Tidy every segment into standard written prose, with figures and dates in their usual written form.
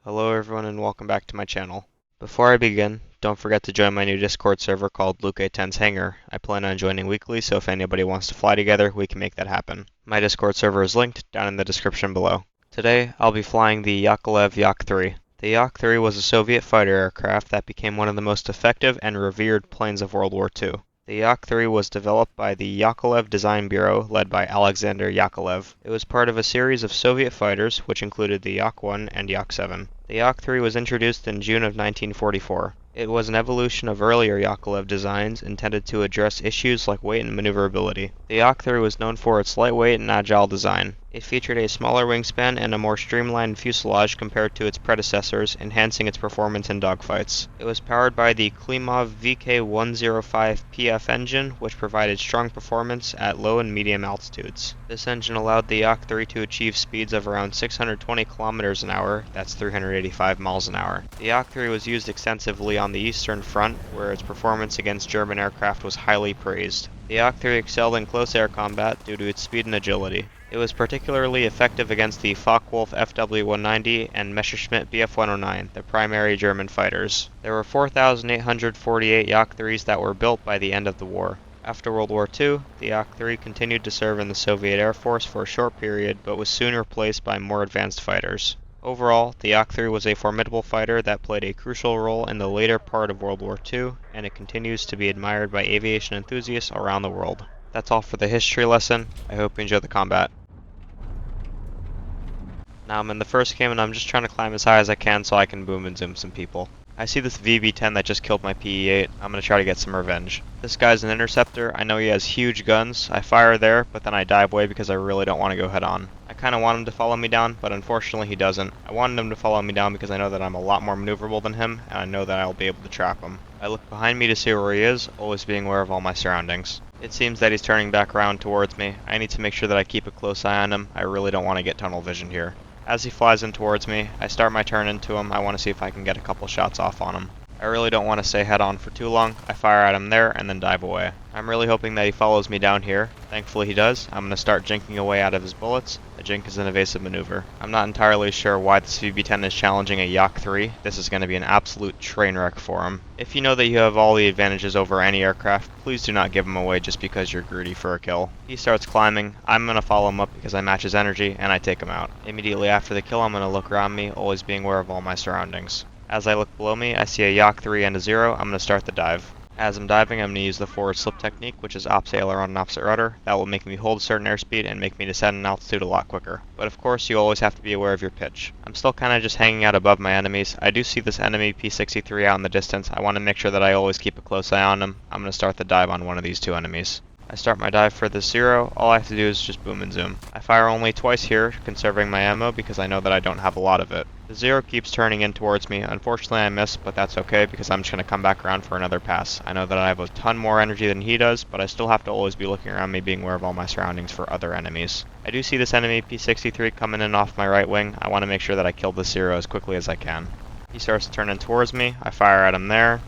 Hello everyone and welcome back to my channel. Before I begin, don't forget to join my new Discord server called Luke 10's Hangar. I plan on joining weekly, so if anybody wants to fly together, we can make that happen. My Discord server is linked down in the description below. Today, I'll be flying the Yakovlev Yak 3. The Yak 3 was a Soviet fighter aircraft that became one of the most effective and revered planes of World War II. The Yak 3 was developed by the Yakovlev Design Bureau led by Alexander Yakovlev. It was part of a series of Soviet fighters which included the Yak 1 and Yak 7. The Yak 3 was introduced in June of 1944. It was an evolution of earlier Yakovlev designs intended to address issues like weight and maneuverability. The Yak 3 was known for its lightweight and agile design. It featured a smaller wingspan and a more streamlined fuselage compared to its predecessors, enhancing its performance in dogfights. It was powered by the Klimov VK105PF engine, which provided strong performance at low and medium altitudes. This engine allowed the Yak 3 to achieve speeds of around 620 kilometers an hour, that's 385 miles an hour. The Yak 3 was used extensively on the Eastern Front, where its performance against German aircraft was highly praised. The Yak 3 excelled in close air combat due to its speed and agility. It was particularly effective against the Focke-Wulf FW-190 and Messerschmitt Bf-109, the primary German fighters. There were 4,848 Yak 3s that were built by the end of the war. After World War II, the Yak 3 continued to serve in the Soviet Air Force for a short period, but was soon replaced by more advanced fighters. Overall, the Yak 3 was a formidable fighter that played a crucial role in the later part of World War II, and it continues to be admired by aviation enthusiasts around the world. That's all for the history lesson. I hope you enjoy the combat. Now I'm in the first game and I'm just trying to climb as high as I can so I can boom and zoom some people. I see this VB-10 that just killed my PE-8. I'm going to try to get some revenge. This guy's an interceptor. I know he has huge guns. I fire there, but then I dive away because I really don't want to go head on. I kind of want him to follow me down, but unfortunately he doesn't. I wanted him to follow me down because I know that I'm a lot more maneuverable than him, and I know that I'll be able to trap him. I look behind me to see where he is, always being aware of all my surroundings. It seems that he's turning back around towards me. I need to make sure that I keep a close eye on him. I really don't want to get tunnel vision here. As he flies in towards me, I start my turn into him. I want to see if I can get a couple shots off on him. I really don't want to stay head on for too long. I fire at him there and then dive away. I'm really hoping that he follows me down here. Thankfully he does. I'm going to start jinking away out of his bullets. A jink is an evasive maneuver. I'm not entirely sure why this VB-10 is challenging a Yak 3. This is going to be an absolute train wreck for him. If you know that you have all the advantages over any aircraft, please do not give him away just because you're greedy for a kill. He starts climbing. I'm going to follow him up because I match his energy and I take him out. Immediately after the kill I'm going to look around me, always being aware of all my surroundings. As I look below me, I see a Yak 3 and a 0. I'm going to start the dive. As I'm diving, I'm going to use the forward slip technique, which is opposite aileron and opposite rudder. That will make me hold a certain airspeed and make me descend in altitude a lot quicker. But of course, you always have to be aware of your pitch. I'm still kind of just hanging out above my enemies. I do see this enemy P-63 out in the distance. I want to make sure that I always keep a close eye on him. I'm going to start the dive on one of these two enemies. I start my dive for the 0. All I have to do is just boom and zoom. I fire only twice here, conserving my ammo because I know that I don't have a lot of it. The 0 keeps turning in towards me. Unfortunately I miss, but that's okay because I'm just going to come back around for another pass. I know that I have a ton more energy than he does, but I still have to always be looking around me, being aware of all my surroundings for other enemies. I do see this enemy P-63 coming in off my right wing. I want to make sure that I kill the 0 as quickly as I can. He starts to turn in towards me. I fire at him there.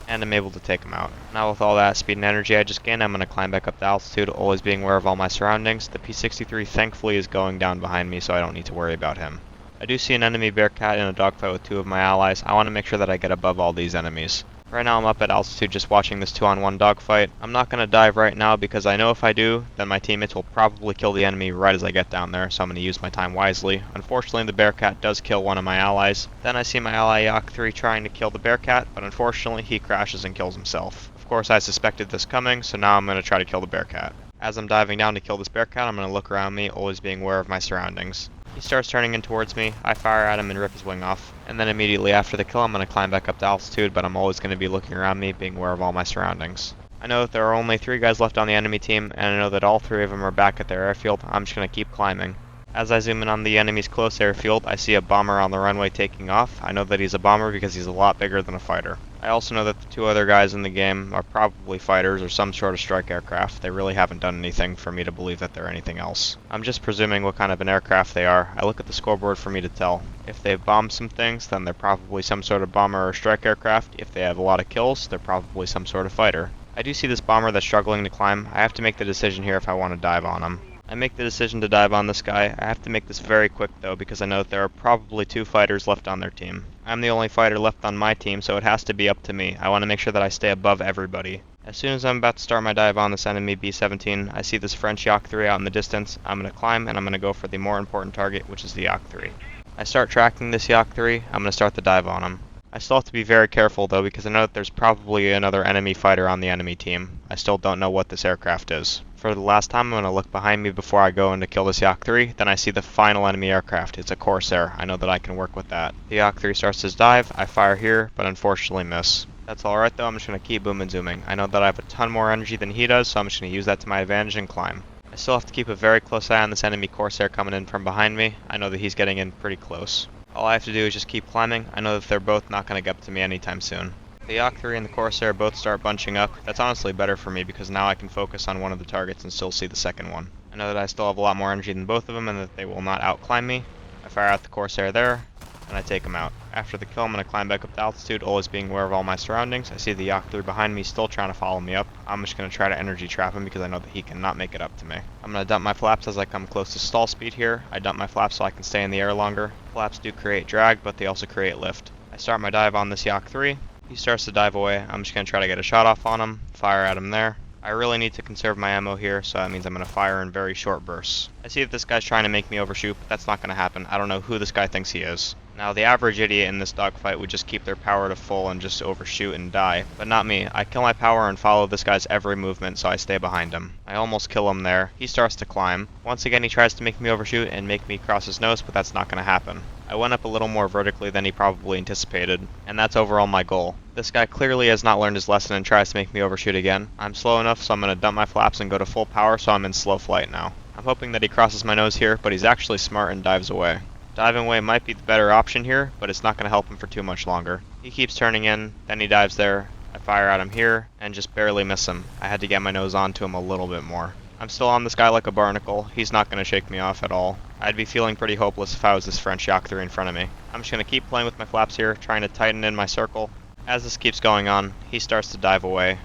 And I'm able to take him out. Now with all that speed and energy I just gained, I'm going to climb back up to altitude, always being aware of all my surroundings. The P-63 thankfully is going down behind me, so I don't need to worry about him. I do see an enemy Bearcat in a dogfight with two of my allies. I want to make sure that I get above all these enemies. Right now I'm up at altitude just watching this 2-on-1 dogfight. I'm not going to dive right now because I know if I do, then my teammates will probably kill the enemy right as I get down there, so I'm going to use my time wisely. Unfortunately, the Bearcat does kill one of my allies. Then I see my ally Yak 3 trying to kill the Bearcat, but unfortunately he crashes and kills himself. Of course, I suspected this coming, so now I'm going to try to kill the Bearcat. As I'm diving down to kill this Bearcat, I'm going to look around me, always being aware of my surroundings. He starts turning in towards me. I fire at him and rip his wing off. And then immediately after the kill, I'm going to climb back up to altitude, but I'm always going to be looking around me, being aware of all my surroundings. I know that there are only 3 guys left on the enemy team, and I know that all 3 of them are back at their airfield. I'm just going to keep climbing. As I zoom in on the enemy's close airfield, I see a bomber on the runway taking off. I know that he's a bomber because he's a lot bigger than a fighter. I also know that the 2 other guys in the game are probably fighters or some sort of strike aircraft. They really haven't done anything for me to believe that they're anything else. I'm just presuming what kind of an aircraft they are. I look at the scoreboard for me to tell. If they've bombed some things, then they're probably some sort of bomber or strike aircraft. If they have a lot of kills, they're probably some sort of fighter. I do see this bomber that's struggling to climb. I have to make the decision here if I want to dive on him. I make the decision to dive on this guy. I have to make this very quick though because I know that there are probably 2 fighters left on their team. I'm the only fighter left on my team, so it has to be up to me. I want to make sure that I stay above everybody. As soon as I'm about to start my dive on this enemy B-17, I see this French Yak 3 out in the distance. I'm going to climb and I'm going to go for the more important target, which is the Yak 3. I start tracking this Yak 3, I'm going to start the dive on him. I still have to be very careful though because I know that there's probably another enemy fighter on the enemy team. I still don't know what this aircraft is. For the last time, I'm going to look behind me before I go in to kill this Yak 3, then I see the final enemy aircraft. It's a Corsair. I know that I can work with that. The Yak 3 starts his dive, I fire here, but unfortunately miss. That's alright though, I'm just going to keep boom and zooming. I know that I have a ton more energy than he does, so I'm just going to use that to my advantage and climb. I still have to keep a very close eye on this enemy Corsair coming in from behind me. I know that he's getting in pretty close. All I have to do is just keep climbing. I know that they're both not going to get up to me anytime soon. The Yak 3 and the Corsair both start bunching up. That's honestly better for me because now I can focus on one of the targets and still see the second one. I know that I still have a lot more energy than both of them and that they will not outclimb me. I fire out the Corsair there, and I take him out. After the kill, I'm going to climb back up to altitude, always being aware of all my surroundings. I see the Yak 3 behind me still trying to follow me up. I'm just going to try to energy trap him because I know that he cannot make it up to me. I'm going to dump my flaps as I come close to stall speed here. I dump my flaps so I can stay in the air longer. Flaps do create drag, but they also create lift. I start my dive on this Yak 3. He starts to dive away. I'm just going to try to get a shot off on him, fire at him there. I really need to conserve my ammo here, so that means I'm going to fire in very short bursts. I see that this guy's trying to make me overshoot, but that's not going to happen. I don't know who this guy thinks he is. Now, the average idiot in this dogfight would just keep their power to full and just overshoot and die, but not me. I kill my power and follow this guy's every movement, so I stay behind him. I almost kill him there. He starts to climb. Once again, he tries to make me overshoot and make me cross his nose, but that's not going to happen. I went up a little more vertically than he probably anticipated, and that's overall my goal. This guy clearly has not learned his lesson and tries to make me overshoot again. I'm slow enough, so I'm going to dump my flaps and go to full power, so I'm in slow flight now. I'm hoping that he crosses my nose here, but he's actually smart and dives away. Diving away might be the better option here, but it's not going to help him for too much longer. He keeps turning in, then he dives there. I fire at him here, and just barely miss him. I had to get my nose onto him a little bit more. I'm still on this guy like a barnacle. He's not going to shake me off at all. I'd be feeling pretty hopeless if I was this French Yak 3 in front of me. I'm just going to keep playing with my flaps here, trying to tighten in my circle. As this keeps going on, he starts to dive away.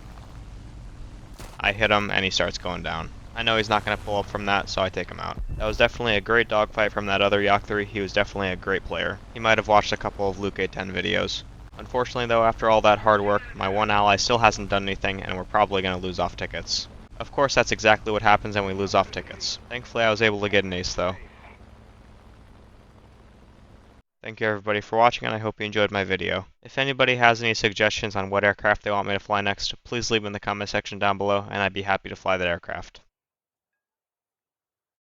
I hit him, and he starts going down. I know he's not going to pull up from that, so I take him out. That was definitely a great dogfight from that other Yak 3. He was definitely a great player. He might have watched a couple of Luke A10 videos. Unfortunately though, after all that hard work, my one ally still hasn't done anything, and we're probably going to lose off tickets. Of course, that's exactly what happens when we lose off tickets. Thankfully, I was able to get an ace though. Thank you everybody for watching, and I hope you enjoyed my video. If anybody has any suggestions on what aircraft they want me to fly next, please leave them in the comment section down below, and I'd be happy to fly that aircraft.